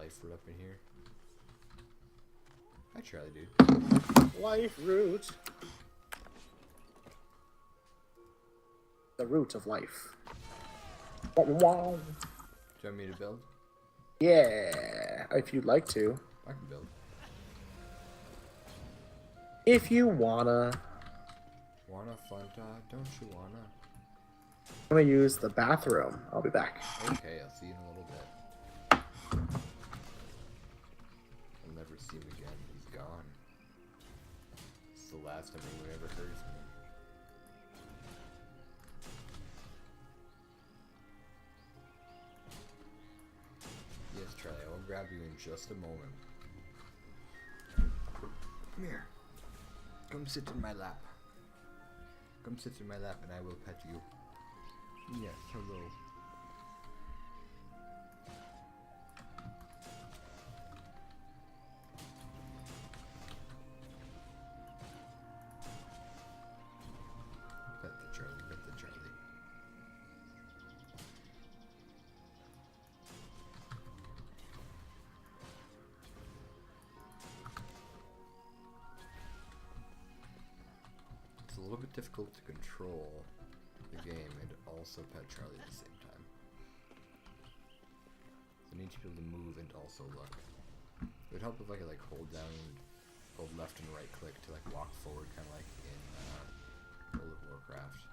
life root up in here. Hi, Charlie, dude. Life root. The root of life. Do you want me to build? Yeah, if you'd like to. I can build. If you wanna. Wanna, Fanta? Don't you wanna? I'm gonna use the bathroom. I'll be back. Okay, I'll see you in a little bit. I'll never see him again. He's gone. It's the last time anyone ever heard from him. Yes, Charlie, I will grab you in just a moment. Come here. Come sit in my lap. Come sit in my lap and I will pet you. Yes, hello. Pet the Charlie, pet the Charlie. It's a little bit difficult to control the game and also pet Charlie at the same time. So I need to be able to move and also look. It would help if I could like hold left and right click to like walk forward, kind of like in World of Warcraft.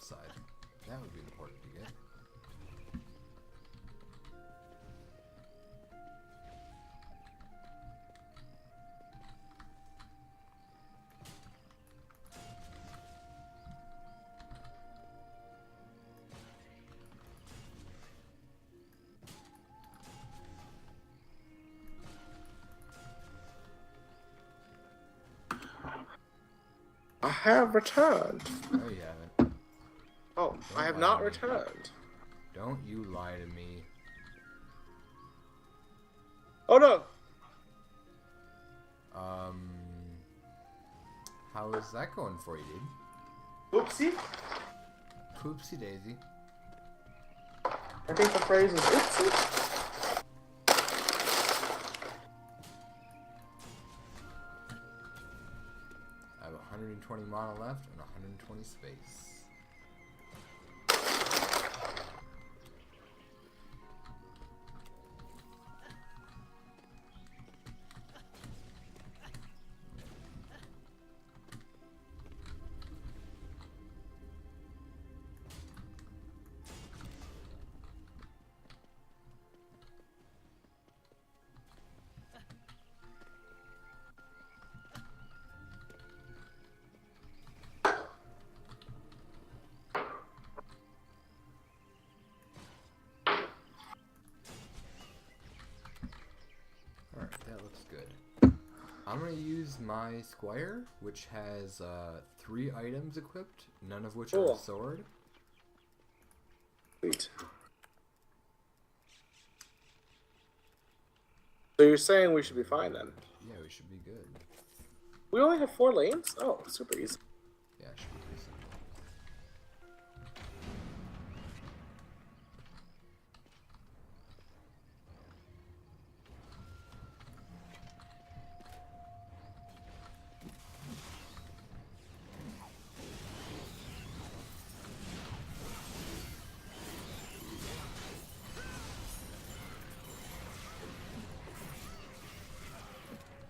Side. That would be important to get. I have returned. No, you haven't. Oh, I have not returned. Don't you lie to me. Oh no! How is that going for you, dude? Oopsie? Poopsie daisy. I think the phrase is oopsie. I have 120 mana left and 120 space. That looks good. I'm going to use my Squire, which has 3 items equipped, none of which are a sword. Sweet. So you're saying we should be fine then? Yeah, we should be good. We only have 4 lanes? Oh, super easy. Yeah, it should be pretty simple.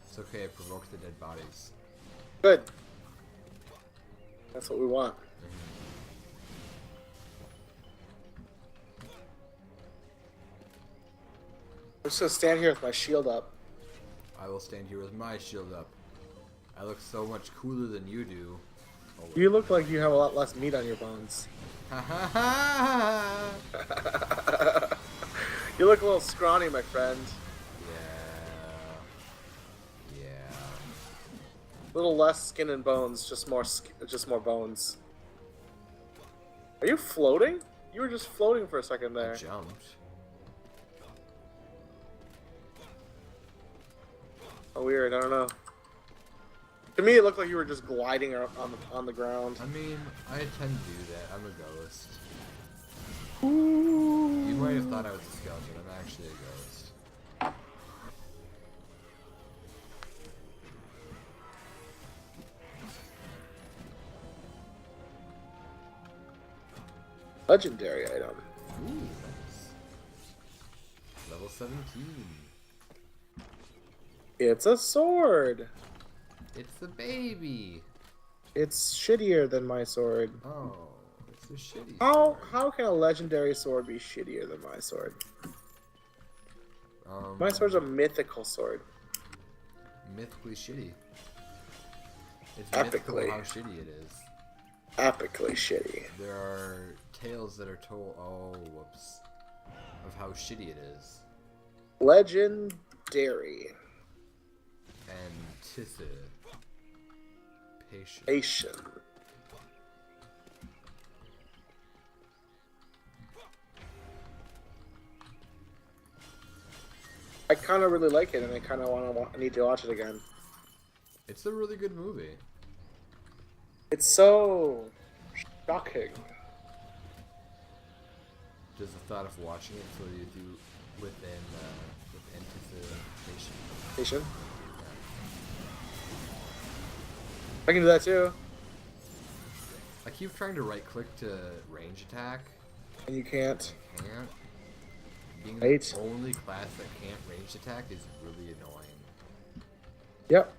It's okay, I provoked the dead bodies. Good. That's what we want. I'm just gonna stand here with my shield up. I will stand here with my shield up. I look so much cooler than you do. Oh, You look like you have a lot less meat on your bones. ha ha ha! You look a little scrawny, my friend. Yeah. A little less skin and bones, just more bones. Are you floating? You were just floating for a second there. I jumped. Oh, weird. I don't know. To me, it looked like you were just gliding on the ground. I mean, I tend to do that. I'm a ghost. Ooh. You might have thought I was a skeleton. I'm actually a ghost. Legendary item. Ooh, nice. Level 17. It's a sword. It's a baby. It's shittier than my sword. Oh, it's a shitty How sword. can a legendary sword be shittier than my sword? Um, My sword's a mythical sword. mythically shitty. It's Epically. mythical how shitty it is. Epically shitty. There are tales that are told. Oh, whoops. Of how shitty it is. Legendary. Anticipation. I kind of really like it, and I kind of I need to watch it again. It's a really good movie. It's so shocking. Does the thought of watching it fill you through with anticipation? Patient. I can do that too. I keep trying to right click to range attack. And you can't. I can't. Being Right. the only class that can't range attack is really annoying. Yep.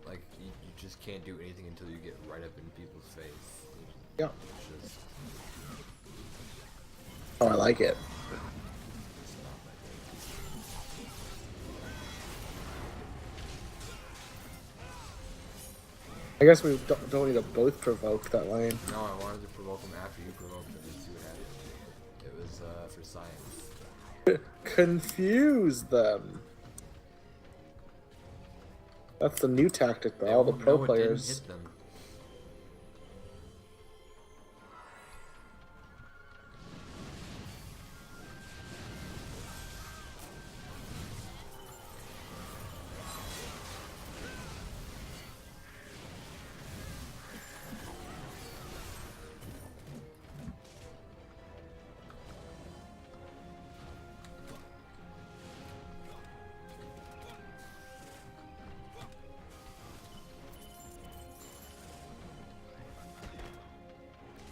Like, you just can't do anything until you get right up in people's face. Yep. It's just, Oh, I like it. it's not my thing. I guess we don't need to both provoke that lane. No, I wanted to provoke him after you provoked him and see what happened. It was for science. Confuse them. That's the new tactic by all the pro No, players. It didn't hit them.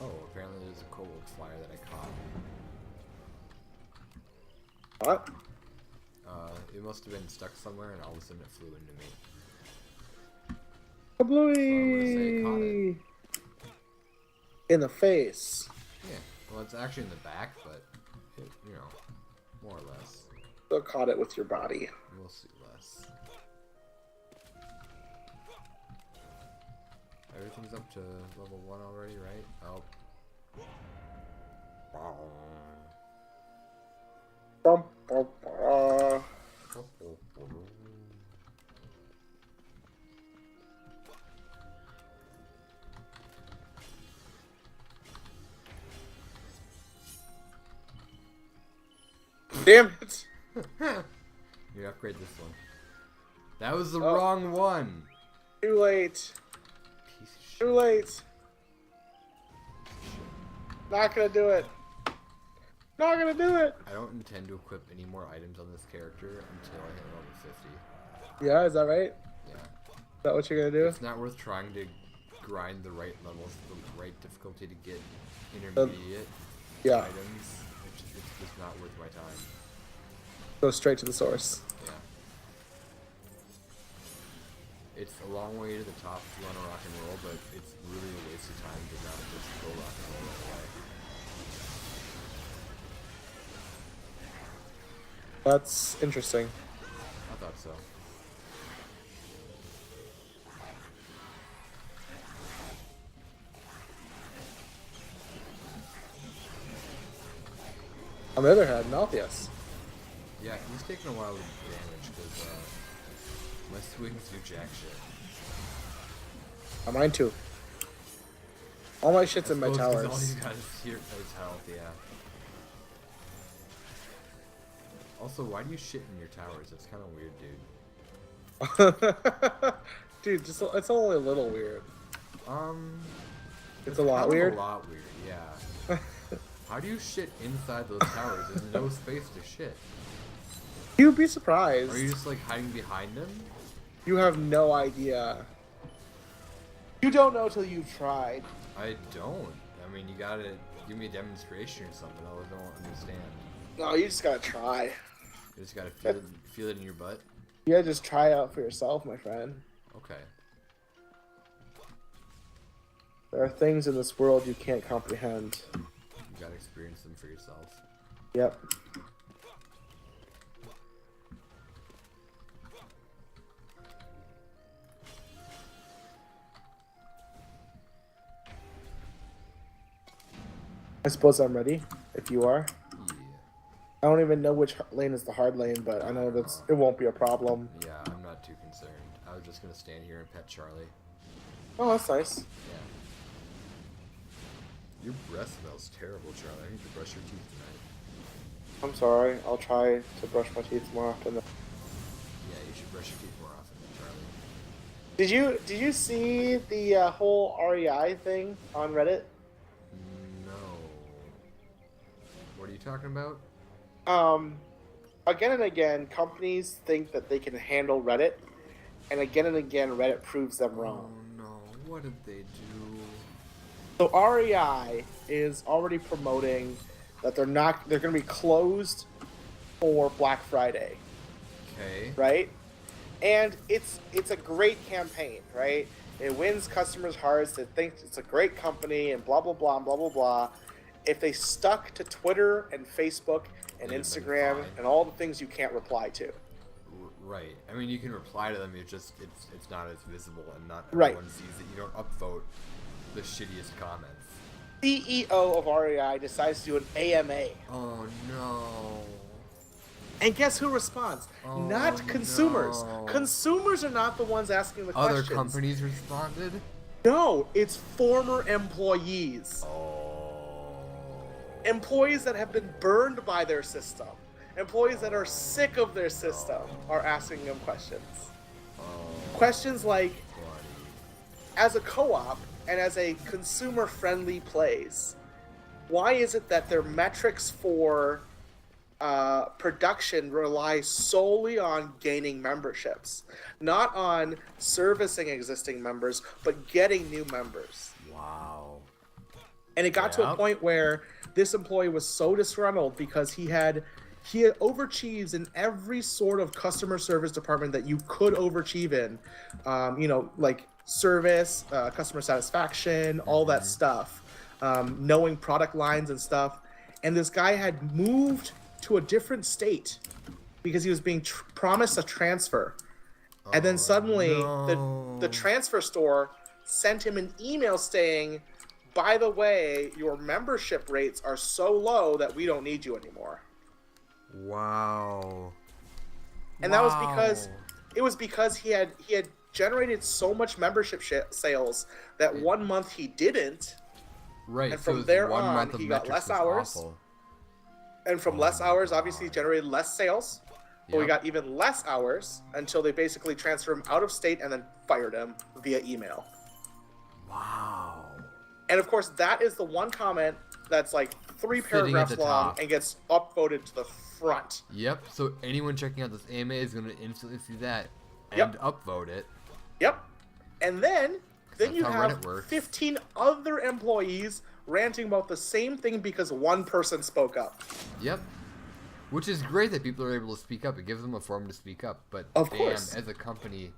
Oh, apparently there's a kobold flyer that I caught. What? It must have been stuck somewhere and all of a sudden it flew into me. Kablooey! caught In the face. Yeah, well it's actually in the back, but, it, you know, more or less. Still caught it with your body. We'll see less. Everything's up to level 1 already, right? Oh. Bum, bum, bum. Damn it! You upgrade this one. That was the wrong one! Too late. Piece of shit. Too late. Not gonna do it. Not gonna do it. I don't intend to equip any more items on this character until I hit level 50. Yeah, is that right? Yeah. Is that what you're gonna do? It's not worth trying to grind the right levels, the right difficulty to get intermediate Yeah. items. It's just not worth my time. Go straight to the source. Yeah. It's a long way to the top if you want to rock and roll, but it's really a waste of time to not just go rock and roll that way. That's interesting. so. On the other hand, Malthius. Yeah, he's taking a while to damage because my swings do jack shit. Mine too. All my shit's I in my suppose 'cause towers. all he's got is his health, yeah. Also, why do you shit in your towers? That's kind of weird, dude. Dude, it's only a little weird. It's a lot weird? A lot weird, yeah. How do you shit inside those towers? There's no space to shit. You'd be surprised. Are you just like hiding behind them? You have no idea. You don't know till you've tried. I don't. I mean, you gotta give me a demonstration or something. I don't understand. No, you just gotta try. You just gotta feel it in your butt. You gotta just try out for yourself, my friend. Okay. There are things in this world you can't comprehend. You gotta experience them for yourself. Yep. I suppose I'm ready, if you are. Yeah. I don't even know which lane is the hard lane, but I know it won't be a problem. Yeah, I'm not too concerned. I was just gonna stand here and pet Charlie. Oh, that's nice. Yeah. Your breath smells terrible, Charlie. I need to brush your teeth tonight. I'm sorry. I'll try to brush my teeth more often. Yeah, you should brush your teeth more often, Charlie. Did you see the whole REI thing on Reddit? No. What are you talking about? Again and again, companies think that they can handle Reddit, and again, Reddit proves them wrong. Oh no, what did they do? So REI is already promoting that they're going to be closed for Black Friday. Okay. Right? And it's a great campaign, right? It wins customers' hearts. They think it's a great company and blah, blah, blah, and blah, blah, blah. If they stuck to Twitter and Facebook and Instagram and all the things you can't reply to. Right. I mean, you can reply to them. It's not as visible, and not Right. everyone sees that you don't upvote the shittiest comments. CEO of REI decides to do an AMA. Oh no. And guess who responds? Oh, not consumers. no. Consumers are not the ones asking the Other questions. companies responded? No, it's former employees. Oh. Employees that have been burned by their system. Employees that are sick of their system are asking them questions. Oh. Questions like, Buddy. as a co-op and as a consumer-friendly place, why is it that their metrics for production rely solely on gaining memberships, not on servicing existing members, but getting new members? Wow. And it got to a point where this employee was so disgruntled because he had overachieved in every sort of customer service department that you could overachieve in, like service, customer satisfaction, all that stuff, knowing product lines and stuff. And this guy had moved to a different state because he was being promised a transfer. And then suddenly the transfer store sent him an email saying, by the way, your membership rates are so low that we don't need you anymore. Wow. And that was because he had generated so much membership sales that 1 month he didn't. Right. And from there on, he got less hours. Awful. And from less hours, obviously, he generated less sales. But we Yep. got even less hours until they basically transferred him out of state and then fired him via email. Wow. And of course, that is the one comment that's like 3 paragraphs long and gets upvoted to the front. Yep. So anyone checking out this AMA is going to instantly see that and Yep. upvote it. Yep. And then you how have Reddit works. 15 other employees ranting about the same thing because one person spoke up. Yep. Which is great that people are able to speak up. It gives them a forum to speak up. But Of damn, course. as a company,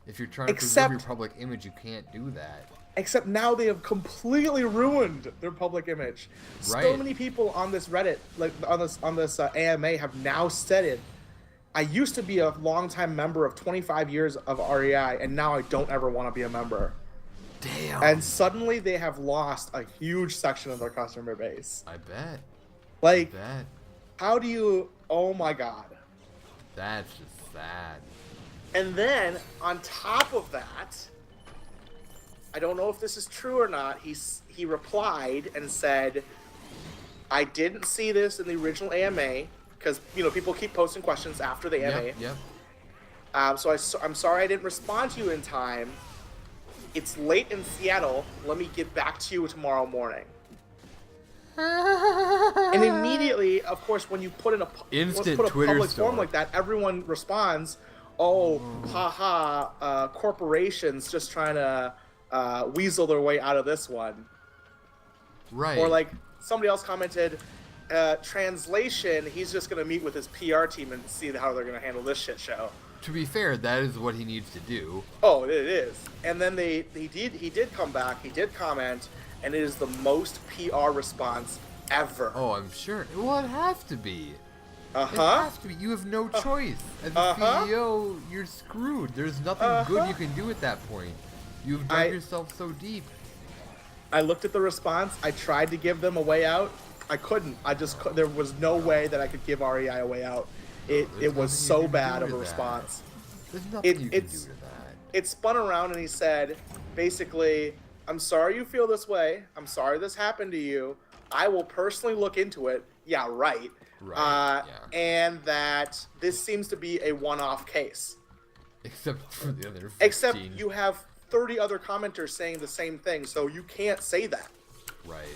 if you're trying to Except- preserve your public image, you can't do that. Except now they have completely ruined their public image. So Right. many people on this Reddit, like on this AMA, have now said it. I used to be a longtime member of 25 years of REI, and now I don't ever want to be a member. Damn. And suddenly they have lost a huge section of their customer base. I bet. Like, I bet. how do you... Oh, my God. That's just sad. And then, on top of that, I don't know if this is true or not, he replied and said, I didn't see this in the original AMA, because, people keep posting questions after the AMA. Yep. So I'm sorry I didn't respond to you in time. It's late in Seattle. Let me get back to you tomorrow morning. And immediately, of course, when you put in a public forum like that, everyone responds, "Oh, haha, corporations just trying to weasel their way out of this one." Right. Or like somebody else commented, translation, he's just going to meet with his PR team and see how they're going to handle this shit show. To be fair, that is what he needs to do. Oh, it is. And then he did come back, he did comment, and it is the most PR response ever. Oh, I'm sure. Well, it has to be. It has to be. You have no choice. As a CEO, you're screwed. There's nothing good you can do at that point. You've dug yourself so deep. I looked at the response. I tried to give them a way out. I couldn't. There was no way that I could give REI a way out. It was so bad of a response. There's nothing you can do to that. It spun around and he said, basically, I'm sorry you feel this way. I'm sorry this happened to you. I will personally look into it. Yeah, right. Right. And that this seems to be a one-off case. Except for the other 15. Except you have 30 other commenters saying the same thing, so you can't say that. Right.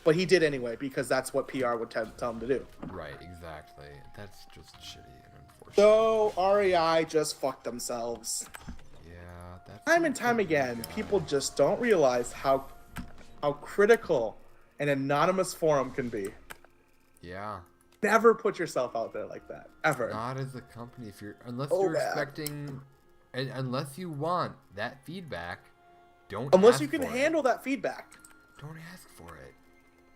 But he did anyway, because that's what PR would tell him to do. Right, exactly. That's just shitty and unfortunate. So REI just fucked themselves. Yeah, that's... Time and time again, people just don't realize how critical an anonymous forum can be. Yeah. Never put yourself out there like that. Ever. Not as a company. Unless you're expecting... And unless you want that feedback, don't Unless ask you can for handle that feedback. Don't ask for it.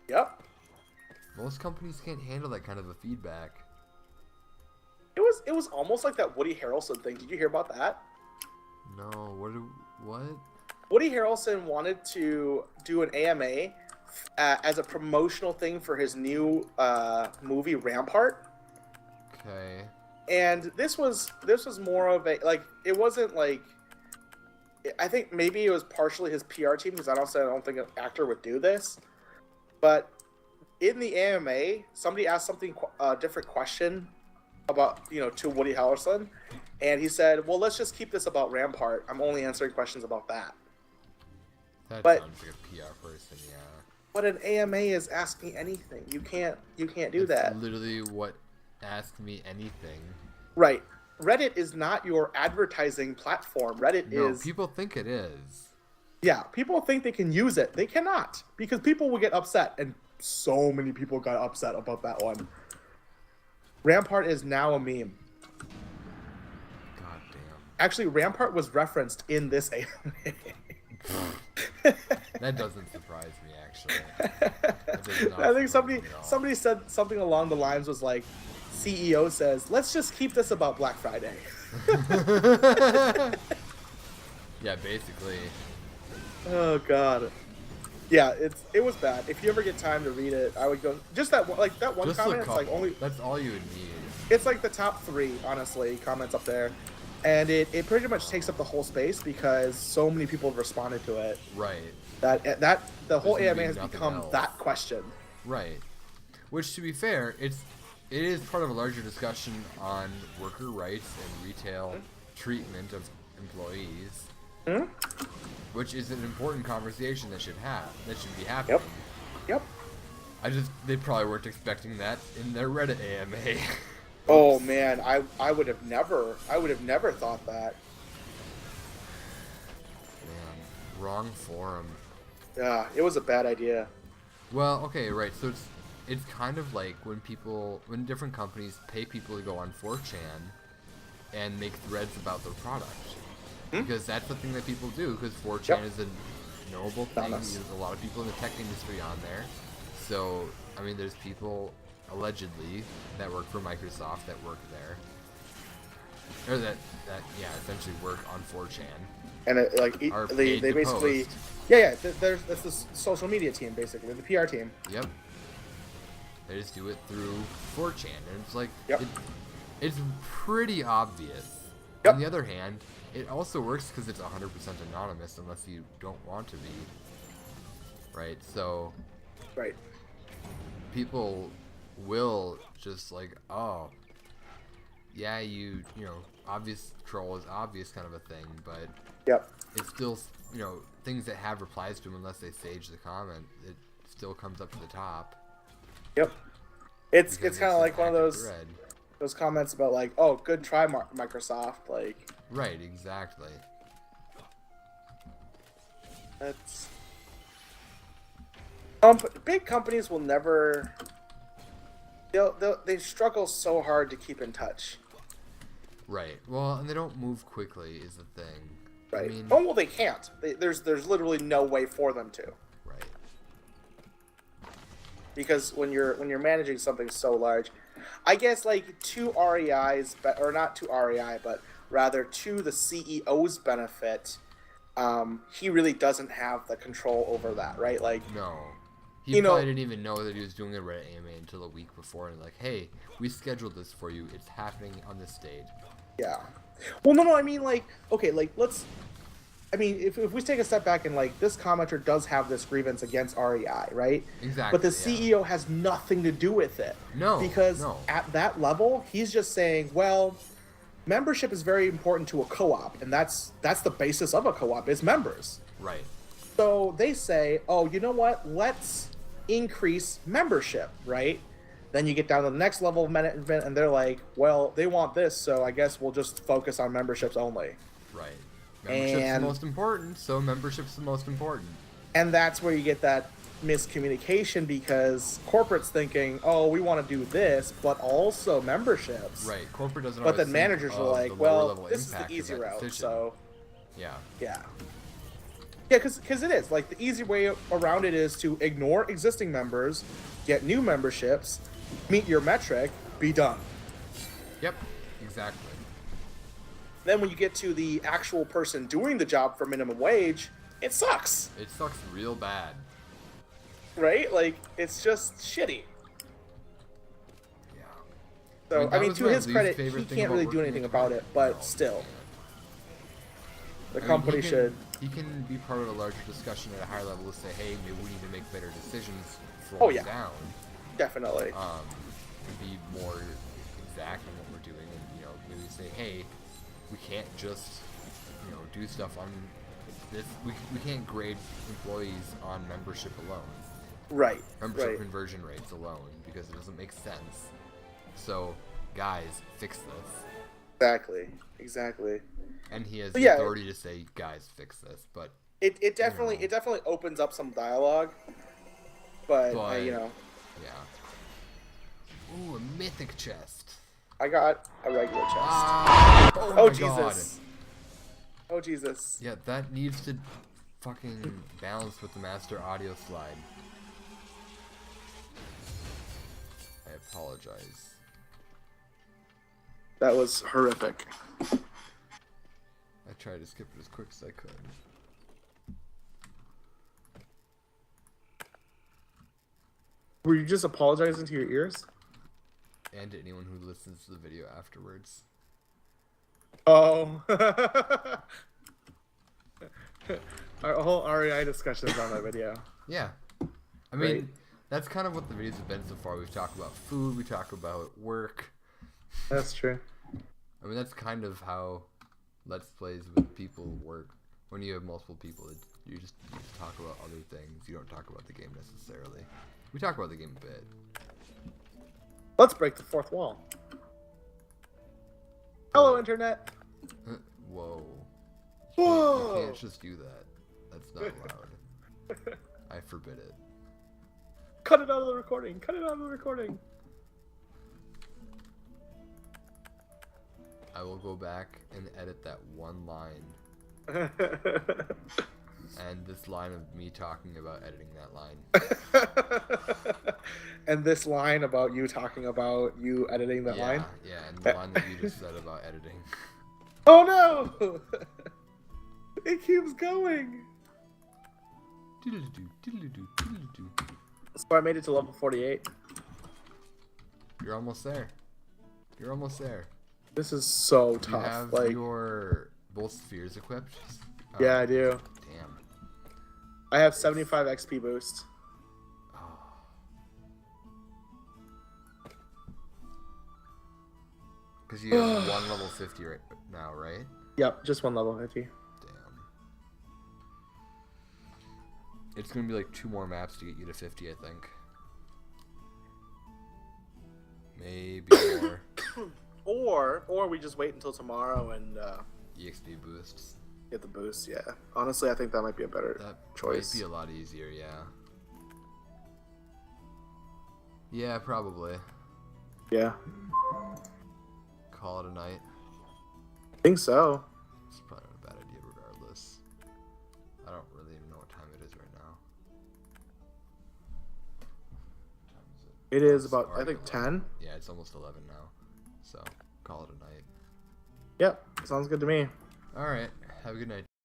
Yep. Most companies can't handle that kind of a feedback. It was almost like that Woody Harrelson thing. Did you hear about that? No. What? Woody Harrelson wanted to do an AMA as a promotional thing for his new movie Rampart. Okay. And this was more of a, like, it wasn't like, I think maybe it was partially his PR team, because I don't think an actor would do this. But in the AMA, somebody asked a different question about, to Woody Harrelson, and he said, well, let's just keep this about Rampart. I'm only answering questions about that. That sounds like a PR person, yeah. But an AMA is asking anything. You can't do That's that. Literally what Ask Me Anything. Right. Reddit is not your advertising platform. Reddit is... No, people think it is. Yeah, people think they can use it. They cannot, because people will get upset, and so many people got upset about that one. Rampart is now a meme. God damn. Actually, Rampart was referenced in this AMA. That doesn't surprise me, actually. I think somebody said something along the lines was like, CEO says, let's just keep this about Black Friday. Yeah, basically. Oh God. Yeah, it was bad. If you ever get time to read it, I would go just that one Just comment. It's like only that's all you would need. It's like the top 3, honestly, comments up there, and it pretty much takes up the whole space because so many people have responded to it. Right. That the whole There's AMA has nothing become else. that question. Right. Which, to be fair, it is part of a larger discussion on worker rights and retail treatment of employees. Which is an important conversation that should be happening. Yep. They probably weren't expecting that in their Reddit AMA. Oh man, I would have never thought that. Man, wrong forum. Yeah, it was a bad idea. Well, okay, right. So it's kind of like when different companies pay people to go on 4chan and make threads about their product. Because that's the thing that people do, because 4chan is a knowable thing. There's a lot of people in the tech industry on there. So, I mean, there's people, allegedly, that work for Microsoft that work there. or that essentially work on 4chan. And they basically, post. There's the social media team basically, the PR team. Yep. They just do it through 4chan, and it's like it's pretty obvious. Yep. On the other hand, it also works because it's 100% anonymous unless you don't want to be. Right. So. Right. People will just like, oh, yeah, you know, obvious troll is obvious kind of a thing, but it's still, you know, things that have replies to them, unless they sage the comment, it still comes up to the top. Yep. It's kind of like one of those comments about like, oh, good try, Microsoft, like. Right. Exactly. That's. Big companies will never. They struggle so hard to keep in touch. Right. Well, and they don't move quickly is the thing. Right. I mean, well, they can't. There's literally no way for them to. Right. Because when you're managing something so large, I guess like to REI's, or not to REI, but rather to the CEO's benefit, he really doesn't have the control over that, right? Like no. He probably didn't even know that he was doing a Reddit AMA until a week before, and like, hey, we scheduled this for you. It's happening on this date. Yeah. Well, no. I mean, like, okay, like, let's. I mean, if we take a step back and like this commenter does have this grievance against REI, right? Exactly. But the CEO has nothing to do with it. No. Because at that level, he's just saying, well, membership is very important to a co-op, and that's the basis of a co-op is members. Right. So they say, oh, you know what? Let's increase membership, right? Then you get down to the next level of management, and they're like, well, they want this, so I guess we'll just focus on memberships only. Right. Membership's the most important, so membership's the most important. And that's where you get that miscommunication, because corporate's thinking, oh, we want to do this, but also memberships. Right. Corporate doesn't. But then managers are like, well, this is the easy route, decision. so. Yeah. Yeah. Yeah, because it is. Like, the easy way around it is to ignore existing members, get new memberships, meet your metric, be done. Yep, exactly. Then when you get to the actual person doing the job for minimum wage, it sucks. It sucks real bad. Right? Like, it's just shitty. Yeah. So, I mean to his credit, he can't really do anything about it, but still. The company should... He can be part of a larger discussion at a higher level to say, hey, maybe we need to make better decisions from down. Definitely. And be more exact in what we're doing, and, you know, maybe say, hey, we can't just, you know, do stuff on this. We can't grade employees on membership alone. Right. Membership conversion rates alone, because it doesn't make sense. So, guys, fix this. Exactly. And he has the authority to say, guys, fix this. But it definitely opens up some dialogue. But you know. Yeah. Ooh, a mythic chest. I got a regular chest. Oh Jesus. God. Oh Jesus. Yeah, that needs to fucking balance with the master audio slide. I apologize. That was horrific. I tried to skip it as quick as I could. Were you just apologizing to your ears? And to anyone who listens to the video afterwards. Oh. Our whole REI discussion is on that video. Yeah. I mean, that's kind of what the videos have been so far. We've talked about food, we talk about work. That's true. I mean, that's kind of how Let's Plays with people work. When you have multiple people, you just talk about other things. You don't talk about the game necessarily. We talk about the game a bit. Let's break the fourth wall. Hello, Internet. Whoa. Whoa. You can't just do that. That's not allowed. I forbid it. Cut it out of the recording. Cut it out of the recording. I will go back and edit that one line. And this line of me talking about editing that line. And this line about you talking about you editing that line? Yeah, and the line that you just said about editing. Oh no! It keeps going. So I made it to level 48. You're almost there. You're almost there. This is so tough. You have like your both spheres equipped? Yeah, I do. Damn. I have 75 XP boost. Because you have one level 50 right now, right? Yep, just one level 50. Damn. It's going to be like 2 more maps to get you to 50, I think. Maybe more. Or we just wait until tomorrow and EXP boosts. Get the boost, yeah. Honestly, I think that might be a better choice. Might be a lot easier, yeah. Yeah, probably. Yeah. Call it a night. I think so. It's probably not a bad idea regardless. I don't really even know what time it is right now. What time is it? It is about, I think, 10. Yeah, it's almost 11 now. So, call it a night. Yep, sounds good to me. Alright, have a good night.